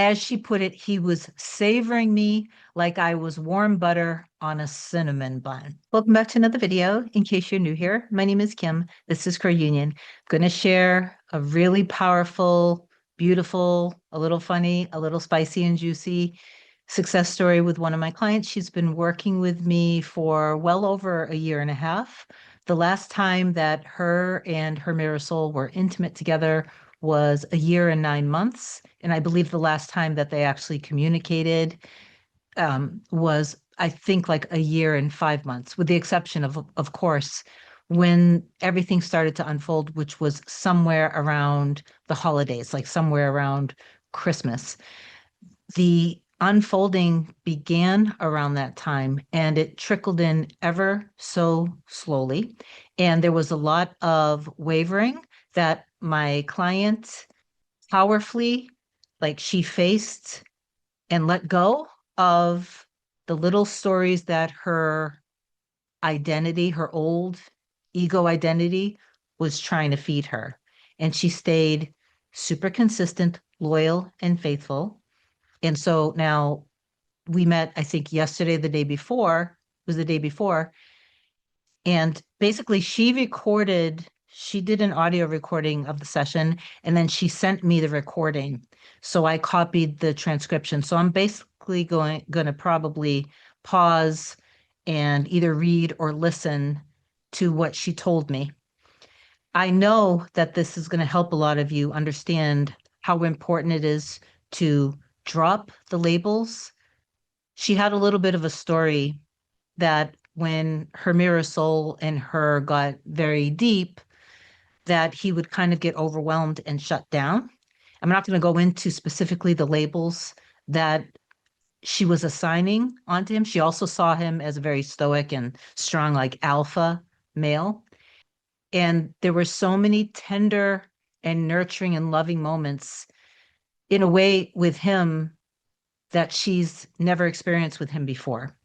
As she put it, he was savoring me like I was warm butter on a cinnamon bun. Welcome back to another video. In case you're new here, my name is Kim. This is Core Union. I'm going to share a really powerful, beautiful, a little funny, a little spicy and juicy success story with one of my clients. She's been working with me for well over a year and a half. The last time that her and her mirror soul were intimate together was a year and 9 months. And I believe the last time that they actually communicated was, I think, like a year and 5 months, with the exception of course, when everything started to unfold, which was somewhere around the holidays, like somewhere around Christmas. The unfolding began around that time and it trickled in ever so slowly. And there was a lot of wavering that my client powerfully, like she faced and let go of the little stories that her identity, her old ego identity, was trying to feed her. And she stayed super consistent, loyal, and faithful. And so now we met, I think yesterday, the day before, was the day before. And basically, she did an audio recording of the session, and then she sent me the recording. So I copied the transcription. So I'm basically going to probably pause and either read or listen to what she told me. I know that this is going to help a lot of you understand how important it is to drop the labels. She had a little bit of a story that when her mirror soul and her got very deep, that he would kind of get overwhelmed and shut down. I'm not going to go into specifically the labels that she was assigning onto him. She also saw him as a very stoic and strong, like alpha male. And there were so many tender and nurturing and loving moments in a way with him that she's never experienced with him before.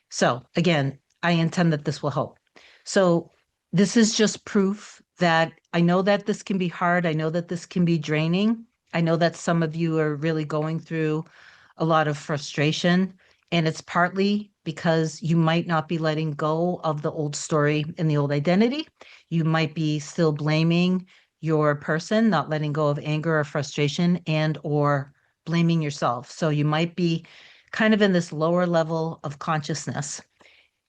So again, I intend that this will help. So this is just proof that I know that this can be hard. I know that this can be draining. I know that some of you are really going through a lot of frustration, and it's partly because you might not be letting go of the old story and the old identity. You might be still blaming your person, not letting go of anger or frustration, and or blaming yourself. So you might be kind of in this lower level of consciousness.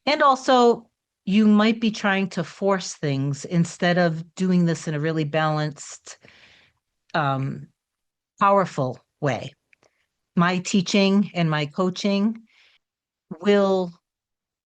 And also, you might be trying to force things instead of doing this in a really balanced, um, powerful way. My teaching and my coaching will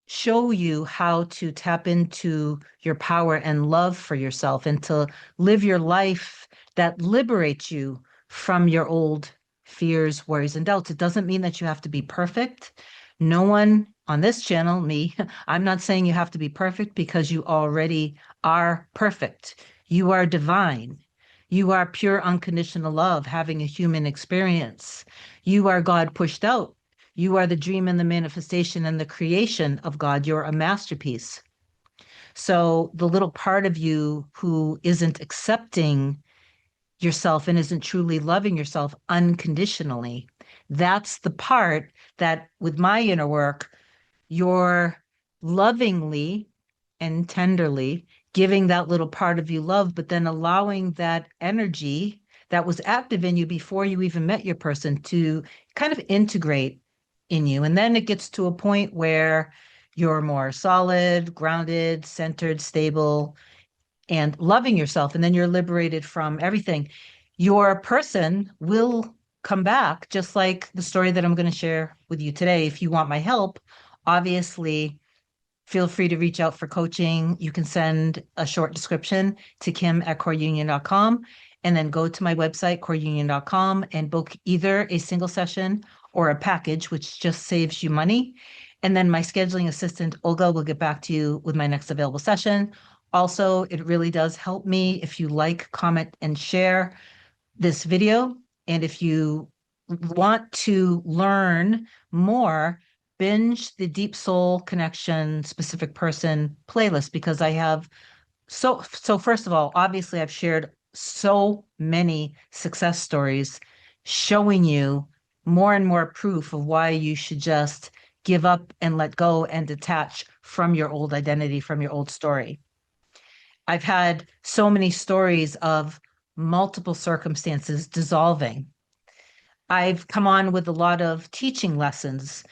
show you how to tap into your power and love for yourself and to live your life that liberates you from your old fears, worries, and doubts. It doesn't mean that you have to be perfect. No one on this channel, me, I'm not saying you have to be perfect because you already are perfect. You are divine. You are pure unconditional love having a human experience. You are God pushed out. You are the dream and the manifestation and the creation of God. You're a masterpiece. So the little part of you who isn't accepting yourself and isn't truly loving yourself unconditionally, that's the part that with my inner work, you're lovingly and tenderly giving that little part of you love, but then allowing that energy that was active in you before you even met your person to kind of integrate in you. And then it gets to a point where you're more solid, grounded, centered, stable, and loving yourself. And then you're liberated from everything. Your person will come back, just like the story that I'm going to share with you today. If you want my help, obviously, feel free to reach out for coaching. You can send a short description to kim@coreunion.com and then go to my website, coreunion.com, and book either a single session or a package, which just saves you money. And then my scheduling assistant, Olga, will get back to you with my next available session. Also, it really does help me if you like, comment, and share this video. And if you want to learn more, binge the Deep Soul Connection Specific Person playlist because I have so first of all, obviously I've shared so many success stories showing you more and more proof of why you should just give up and let go and detach from your old identity, from your old story. I've had so many stories of multiple circumstances dissolving. I've come on with a lot of teaching lessons.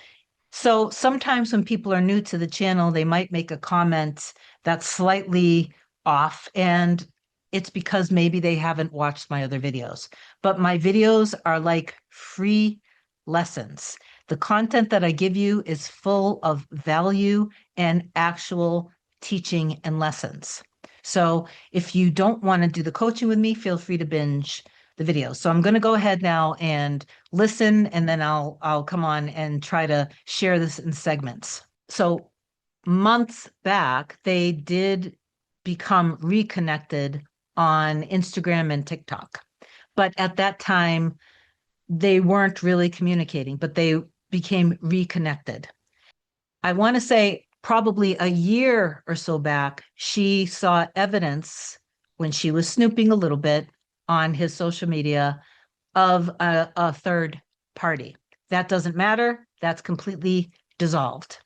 So sometimes when people are new to the channel, they might make a comment that's slightly off, and it's because maybe they haven't watched my other videos. But my videos are like free lessons. The content that I give you is full of value and actual teaching and lessons. So if you don't want to do the coaching with me, feel free to binge the video. So I'm going to go ahead now and listen, and then I'll come on and try to share this in segments. So months back, they did become reconnected on Instagram and TikTok. But at that time, they weren't really communicating, but they became reconnected. I want to say probably a year or so back, she saw evidence when she was snooping a little bit on his social media of a third party. That doesn't matter. That's completely dissolved.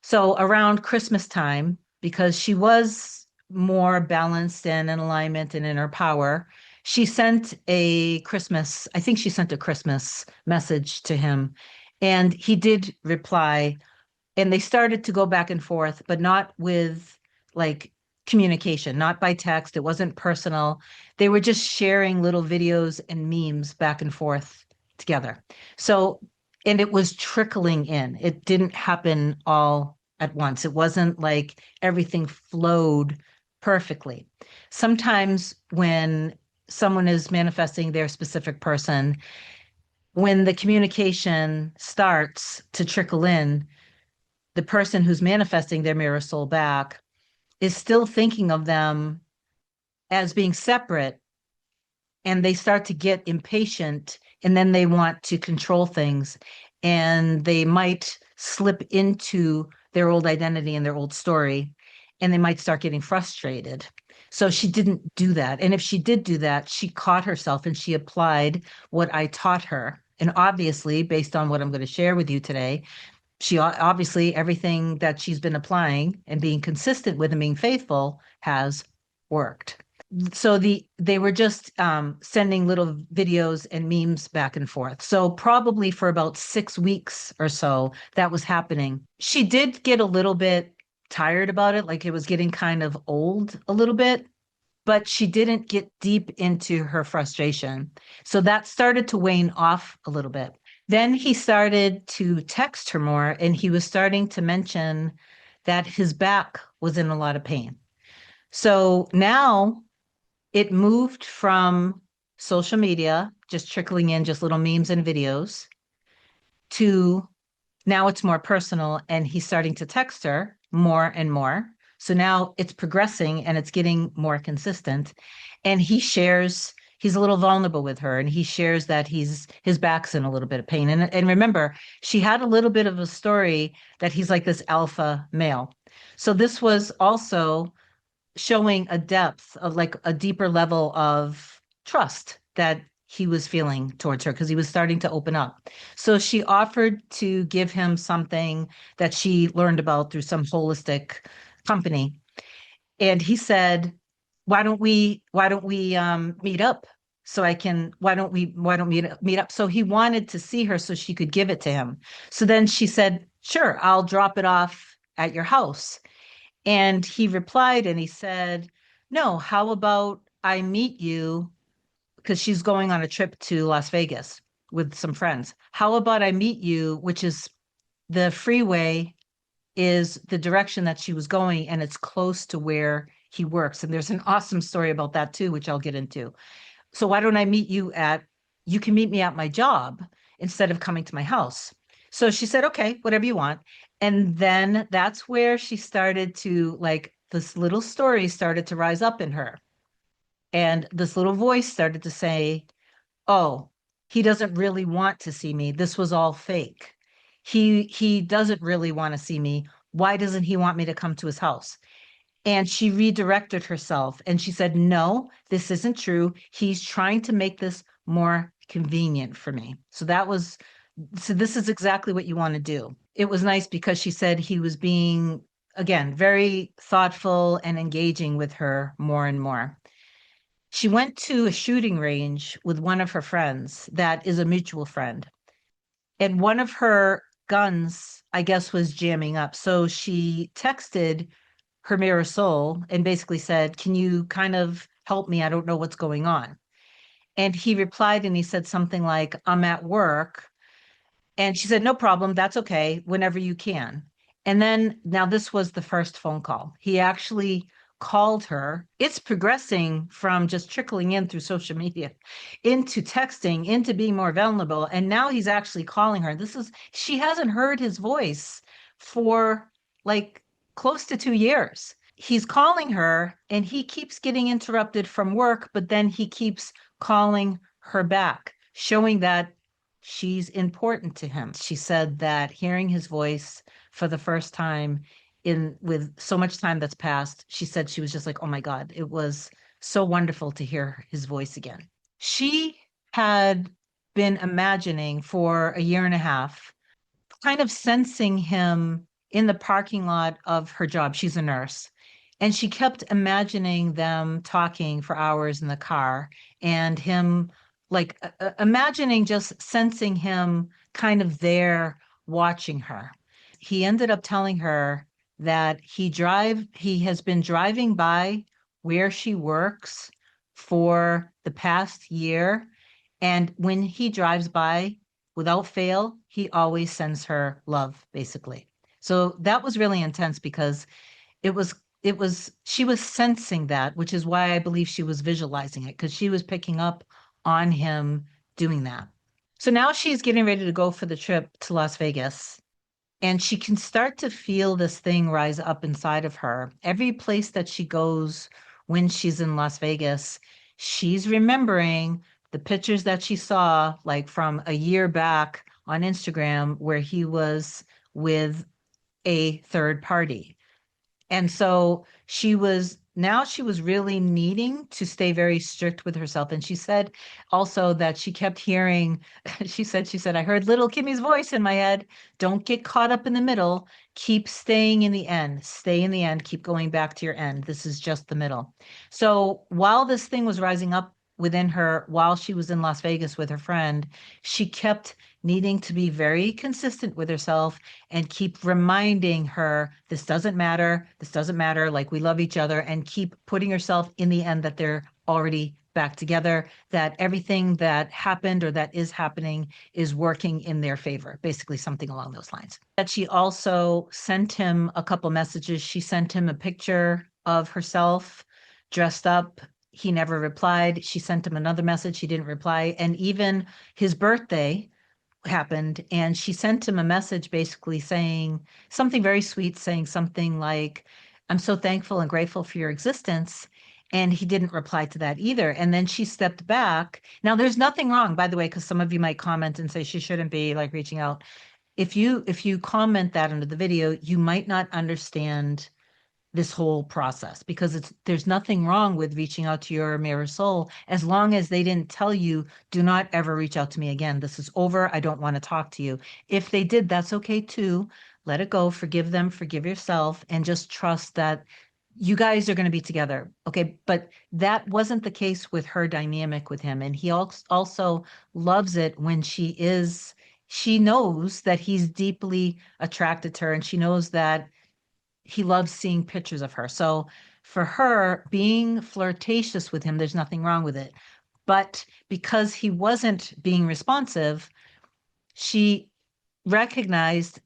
So around Christmas time, because she was more balanced and in alignment and in her power, she sent a Christmas, I think she sent a Christmas message to him. And he did reply, and they started to go back and forth, but not with like communication, not by text. It wasn't personal. They were just sharing little videos and memes back and forth together. So, and it was trickling in. It didn't happen all at once. It wasn't like everything flowed perfectly. Sometimes when someone is manifesting their specific person, when the communication starts to trickle in, the person who's manifesting their mirror soul back is still thinking of them as being separate, and they start to get impatient, and then they want to control things, and they might slip into their old identity and their old story, and they might start getting frustrated. So she didn't do that. And if she did do that, she caught herself and she applied what I taught her. And obviously, based on what I'm going to share with you today, she obviously everything that she's been applying and being consistent with and being faithful has worked. So they were just sending little videos and memes back and forth. So probably for about 6 weeks or so, that was happening. She did get a little bit tired about it, like it was getting kind of old a little bit, but she didn't get deep into her frustration. So that started to wane off a little bit. Then he started to text her more, and he was starting to mention that his back was in a lot of pain. So now it moved from social media, just trickling in just little memes and videos, to now it's more personal, and he's starting to text her more and more. So now it's progressing and it's getting more consistent. And he's a little vulnerable with her, and he shares that his back's in a little bit of pain. And remember, she had a little bit of a story that he's like this alpha male. So this was also showing a depth of like a deeper level of trust that he was feeling towards her because he was starting to open up. So she offered to give him something that she learned about through some holistic company. And he said, why don't we meet up so I can why don't we meet up? So he wanted to see her so she could give it to him. So then she said, sure, I'll drop it off at your house. And he replied and he said, no, how about I meet you? Because she's going on a trip to Las Vegas with some friends. How about I meet you, which is the freeway is the direction that she was going, and it's close to where he works. And there's an awesome story about that too, which I'll get into. So why don't I meet you you can meet me at my job instead of coming to my house. So she said, okay, whatever you want. And then that's where she started to like this little story started to rise up in her. And this little voice started to say, oh, he doesn't really want to see me. This was all fake. He doesn't really want to see me. Why doesn't he want me to come to his house? And she redirected herself and she said, no, this isn't true. He's trying to make this more convenient for me. So this is exactly what you want to do. It was nice because she said he was being, again, very thoughtful and engaging with her more and more. She went to a shooting range with one of her friends that is a mutual friend. And one of her guns, I guess, was jamming up. So she texted her mirror soul and basically said, "Can you kind of help me? I don't know what's going on." And he replied and he said something like, "I'm at work." And she said, "No problem. That's okay. Whenever you can." And then now this was the first phone call. He actually called her. It's progressing from just trickling in through social media into texting, into being more vulnerable. And now he's actually calling her. She hasn't heard his voice for like close to 2 years. He's calling her and he keeps getting interrupted from work, but then he keeps calling her back, showing that she's important to him. She said that hearing his voice for the first time in with so much time that's passed, she said she was just like, "Oh my God, it was so wonderful to hear his voice again." She had been imagining for a year and a half, kind of sensing him in the parking lot of her job. She's a nurse. And she kept imagining them talking for hours in the car and him like imagining just sensing him kind of there watching her. He ended up telling her that he has been driving by where she works for the past year, and when he drives by, without fail, he always sends her love, basically. So that was really intense because it was she was sensing that, which is why I believe she was visualizing it, because she was picking up on him doing that. So now she's getting ready to go for the trip to Las Vegas. And she can start to feel this thing rise up inside of her. Every place that she goes when she's in Las Vegas, she's remembering the pictures that she saw, like from a year back on Instagram, where he was with a third party. And so she was really needing to stay very strict with herself. And she said also that she kept hearing, she said, "I heard little Kimmy's voice in my head. Don't get caught up in the middle. Keep staying in the end. Stay in the end. Keep going back to your end. This is just the middle." So while this thing was rising up within her, while she was in Las Vegas with her friend, she kept needing to be very consistent with herself and keep reminding her, "This doesn't matter. This doesn't matter. Like, we love each other," and keep putting herself in the end that they're already back together, that everything that happened or that is happening is working in their favor, basically something along those lines. That she also sent him a couple messages. She sent him a picture of herself dressed up. He never replied. She sent him another message. He didn't reply. And even his birthday happened, and she sent him a message basically saying something very sweet, saying something like, "I'm so thankful and grateful for your existence." And he didn't reply to that either. And then she stepped back. Now, there's nothing wrong, by the way, because some of you might comment and say she shouldn't be like reaching out. If you comment that under the video, you might not understand this whole process, because there's nothing wrong with reaching out to your mirror soul, as long as they didn't tell you, "Do not ever reach out to me again. This is over. I don't want to talk to you." If they did, that's okay too. Let it go, forgive them, forgive yourself, and just trust that you guys are going to be together. Okay. But that wasn't the case with her dynamic with him. And he also loves it when she knows that he's deeply attracted to her, and she knows that he loves seeing pictures of her. So for her, being flirtatious with him, there's nothing wrong with it. But because he wasn't being responsive, she recognized,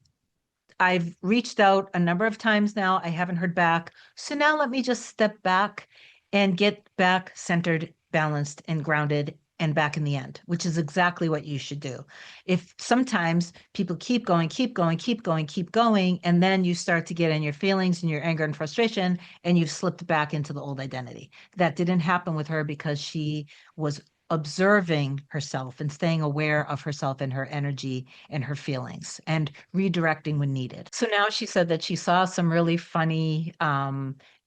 "I've reached out a number of times now. I haven't heard back. So now let me just step back and get back centered, balanced, and grounded and back in the end," which is exactly what you should do. If sometimes people keep going, keep going, keep going, keep going, and then you start to get in your feelings and your anger and frustration, and you've slipped back into the old identity. That didn't happen with her because she was observing herself and staying aware of herself and her energy and her feelings and redirecting when needed. So now she said that she saw some really funny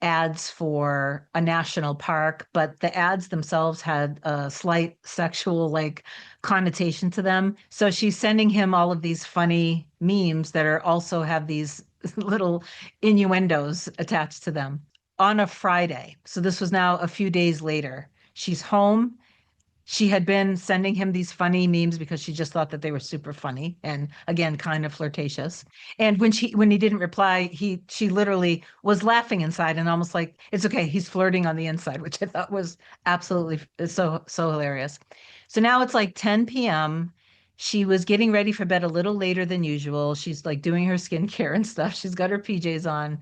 ads for a national park, but the ads themselves had a slight sexual like connotation to them. So she's sending him all of these funny memes that are also have these little innuendos attached to them on a Friday. So this was now a few days later. She's home. She had been sending him these funny memes because she just thought that they were super funny and again kind of flirtatious. And when he didn't reply, she literally was laughing inside and almost like it's okay, he's flirting on the inside, which I thought was absolutely so hilarious. So now it's like 10 p.m. She was getting ready for bed a little later than usual. She's like doing her skincare and stuff. She's got her PJs on.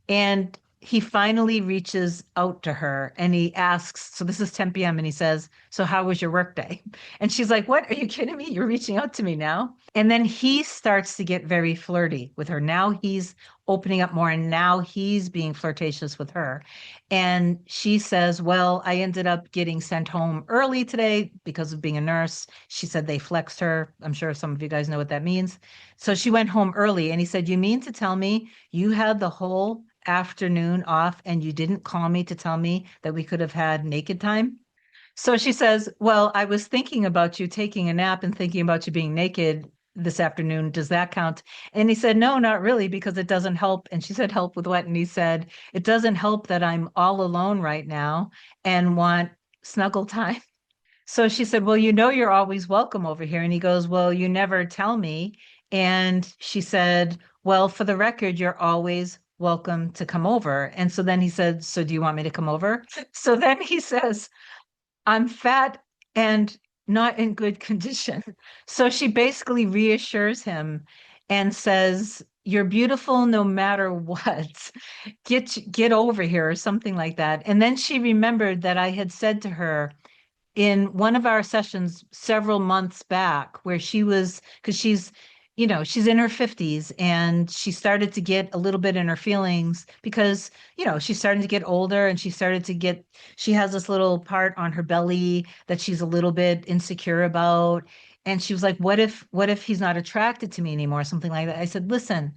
And he finally reaches out to her and he asks, so this is 10 p.m. and he says, "So how was your workday?" And she's like, "What? Are you kidding me? You're reaching out to me now?" And then he starts to get very flirty with her. Now he's opening up more and now he's being flirtatious with her. And she says, "Well, I ended up getting sent home early today because of being a nurse." She said they flexed her. I'm sure some of you guys know what that means. So she went home early and he said, "You mean to tell me you had the whole afternoon off and you didn't call me to tell me that we could have had naked time?" So she says, "Well, I was thinking about you taking a nap and thinking about you being naked this afternoon. Does that count?" And he said, "No, not really, because it doesn't help." And she said, "Help with what?" And he said, "It doesn't help that I'm all alone right now and want snuggle time." So she said, "Well, you know, you're always welcome over here." And he goes, "Well, you never tell me." And she said, "Well, for the record, you're always welcome to come over." And so then he said, "So do you want me to come over?" So then he says, "I'm fat and not in good condition." So she basically reassures him and says, "You're beautiful no matter what. Get over here," or something like that. And then she remembered that I had said to her, in one of our sessions several months back where she was because she's in her 50s and she started to get a little bit in her feelings because she's starting to get older and she has this little part on her belly that she's a little bit insecure about. And she was like, what if he's not attracted to me anymore, something like that. I said, "Listen,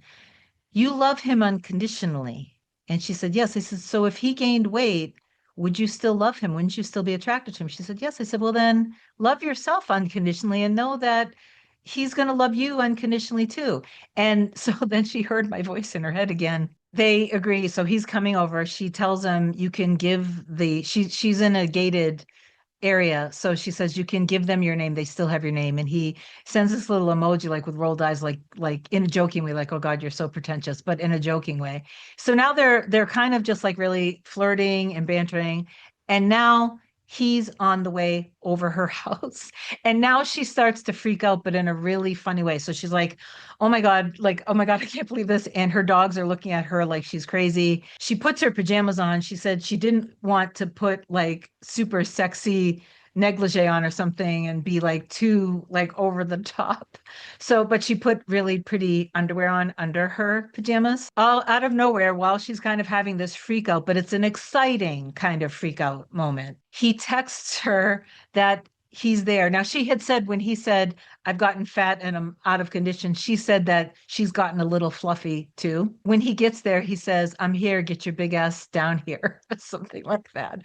you love him unconditionally." And she said, "Yes." I said, "So if he gained weight, would you still love him? Wouldn't you still be attracted to him?" She said, "Yes." I said, "Well, then love yourself unconditionally and know that he's going to love you unconditionally too." And so then she heard my voice in her head again. They agree. So he's coming over. She tells him you can give she's in a gated area. So she says you can give them your name. They still have your name. And he sends this little emoji like with rolled eyes, like in a joking way, like, "Oh God, you're so pretentious," but in a joking way. So now they're kind of just like really flirting and bantering. And now he's on the way over her house. And now she starts to freak out, but in a really funny way. So she's like, "Oh my God," like, "Oh my God, I can't believe this." And her dogs are looking at her like she's crazy. She puts her pajamas on. She said she didn't want to put like super sexy negligee on or something and be like too like over the top. So, but she put really pretty underwear on under her pajamas, all out of nowhere while she's kind of having this freak out, but it's an exciting kind of freak out moment. He texts her that he's there. Now, she had said when he said, "I've gotten fat and I'm out of condition," she said that she's gotten a little fluffy too. When he gets there, he says, "I'm here, get your big ass down here," something like that.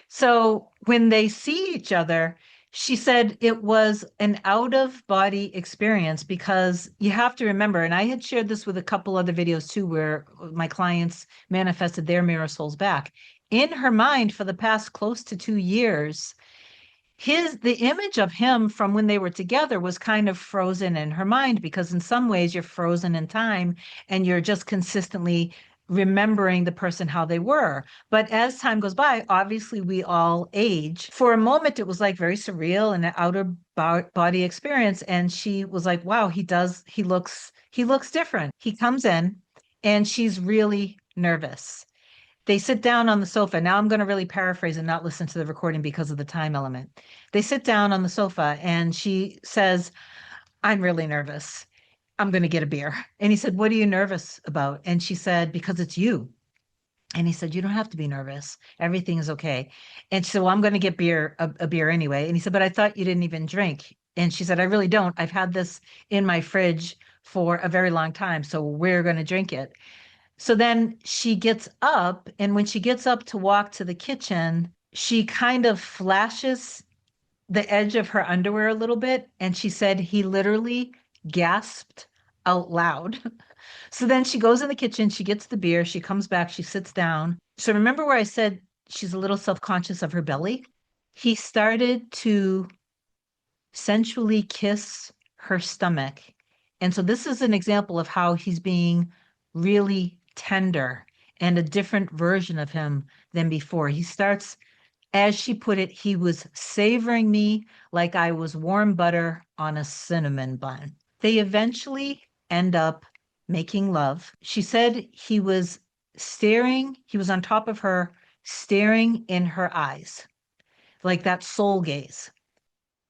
So when they see each other, she said it was an out of body experience because you have to remember, and I had shared this with a couple other videos too, where my clients manifested their mirror souls back. In her mind, for the past close to 2 years, the image of him from when they were together was kind of frozen in her mind because in some ways you're frozen in time and you're just consistently remembering the person how they were. But as time goes by, obviously we all age. For a moment it was like very surreal and an outer body experience, and she was like, "Wow, he looks different." He comes in and she's really nervous. They sit down on the sofa. Now I'm going to really paraphrase and not listen to the recording because of the time element. They sit down on the sofa and she says, "I'm really nervous. I'm going to get a beer." And he said, "What are you nervous about?" And she said, "Because it's you." And he said, "You don't have to be nervous. Everything is okay." And so I'm going to get a beer anyway. And he said, "But I thought you didn't even drink." And she said, "I really don't. I've had this in my fridge for a very long time. So we're going to drink it." So then she gets up. And when she gets up to walk to the kitchen, she kind of flashes the edge of her underwear a little bit. And she said, he literally gasped out loud. So then she goes in the kitchen, she gets the beer, she comes back, she sits down. So remember where I said she's a little self-conscious of her belly? He started to sensually kiss her stomach. And so this is an example of how he's being really tender and a different version of him than before. He starts, as she put it, he was savoring me like I was warm butter on a cinnamon bun. They eventually end up making love. She said he was staring, he was on top of her, staring in her eyes, like that soul gaze.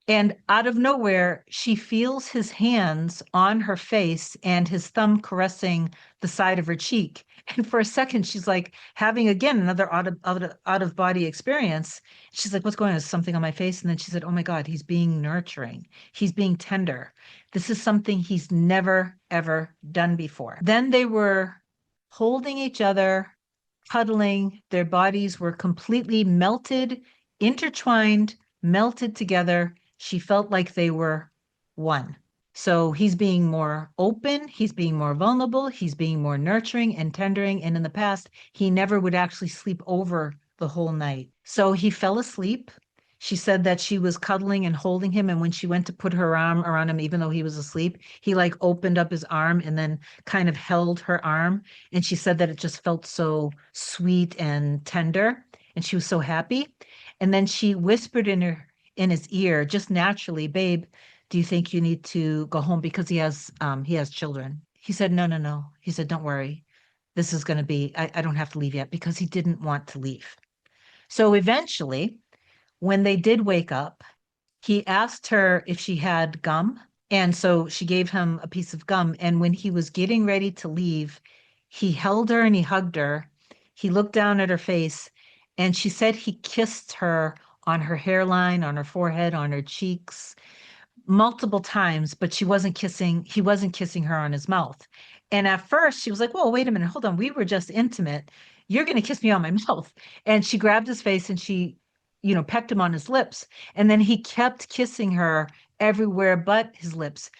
And out of nowhere, she feels his hands on her face and his thumb caressing the side of her cheek. And for a second, she's like having again another out of body experience. She's like, "What's going on? Is something on my face?" And then she said, "Oh my God, he's being nurturing. He's being tender. This is something he's never, ever done before." Then they were holding each other, cuddling. Their bodies were completely melted, intertwined, melted together. She felt like they were one. So he's being more open, he's being more vulnerable, he's being more nurturing and tendering. And in the past, he never would actually sleep over the whole night. So he fell asleep. She said that she was cuddling and holding him. And when she went to put her arm around him, even though he was asleep, he like opened up his arm and then kind of held her arm. And she said that it just felt so sweet and tender. And she was so happy. And then she whispered in his ear, just naturally, "Babe, do you think you need to go home?" Because he has children. He said, "No, no, no." He said, "Don't worry. This is going to be, I don't have to leave yet," because he didn't want to leave. So eventually, when they did wake up, he asked her if she had gum. And so she gave him a piece of gum. And when he was getting ready to leave, he held her and he hugged her. He looked down at her face and she said he kissed her on her hairline, on her forehead, on her cheeks, multiple times, but he wasn't kissing her on his mouth. And at first she was like, "Whoa, wait a minute, hold on. We were just intimate. You're going to kiss me on my mouth." And she grabbed his face and she, pecked him on his lips. And then he kept kissing her everywhere but his lips.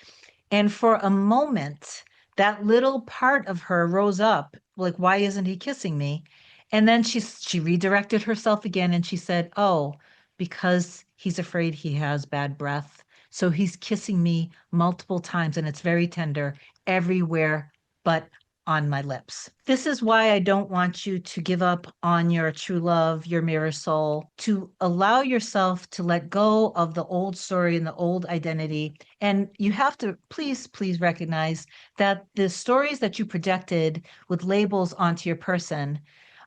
And for a moment, that little part of her rose up, like, "Why isn't he kissing me?" And then she redirected herself again and she said, "Oh, because he's afraid he has bad breath. So he's kissing me multiple times and it's very tender everywhere but on my lips." This is why I don't want you to give up on your true love, your mirror soul, to allow yourself to let go of the old story and the old identity. And you have to please, please recognize that the stories that you projected with labels onto your person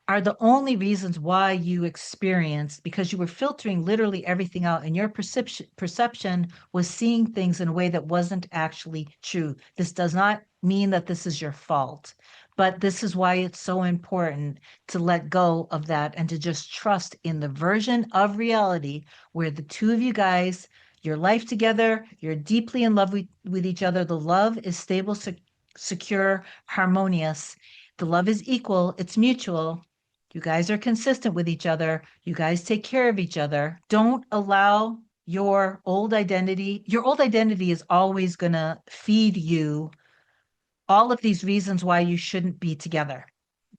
are the only reasons why you experienced, because you were filtering literally everything out and your perception was seeing things in a way that wasn't actually true. This does not mean that this is your fault, but this is why it's so important to let go of that and to just trust in the version of reality where the two of you guys, your life together, you're deeply in love with each other. The love is stable, secure, harmonious. The love is equal, it's mutual. You guys are consistent with each other. You guys take care of each other. Don't allow your old identity. Your old identity is always going to feed you all of these reasons why you shouldn't be together.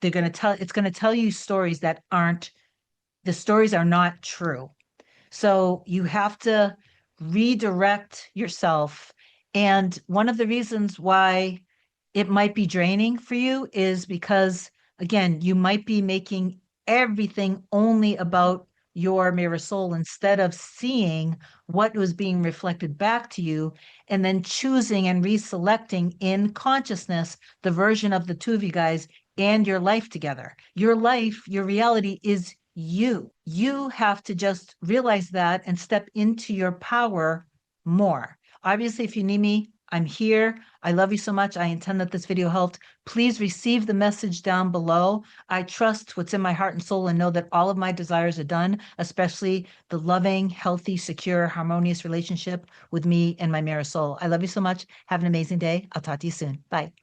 It's going to tell you stories that aren't, the stories are not true. So you have to redirect yourself. And one of the reasons why it might be draining for you is because, again, you might be making everything only about your mirror soul instead of seeing what was being reflected back to you and then choosing and reselecting in consciousness the version of the two of you guys and your life together. Your life, your reality is you. You have to just realize that and step into your power more. Obviously, if you need me I'm here. I love you so much. I intend that this video helped. Please receive the message down below. I trust what's in my heart and soul and know that all of my desires are done, especially the loving, healthy, secure, harmonious relationship with me and my mirror soul. I love you so much. Have an amazing day. I'll talk to you soon. Bye.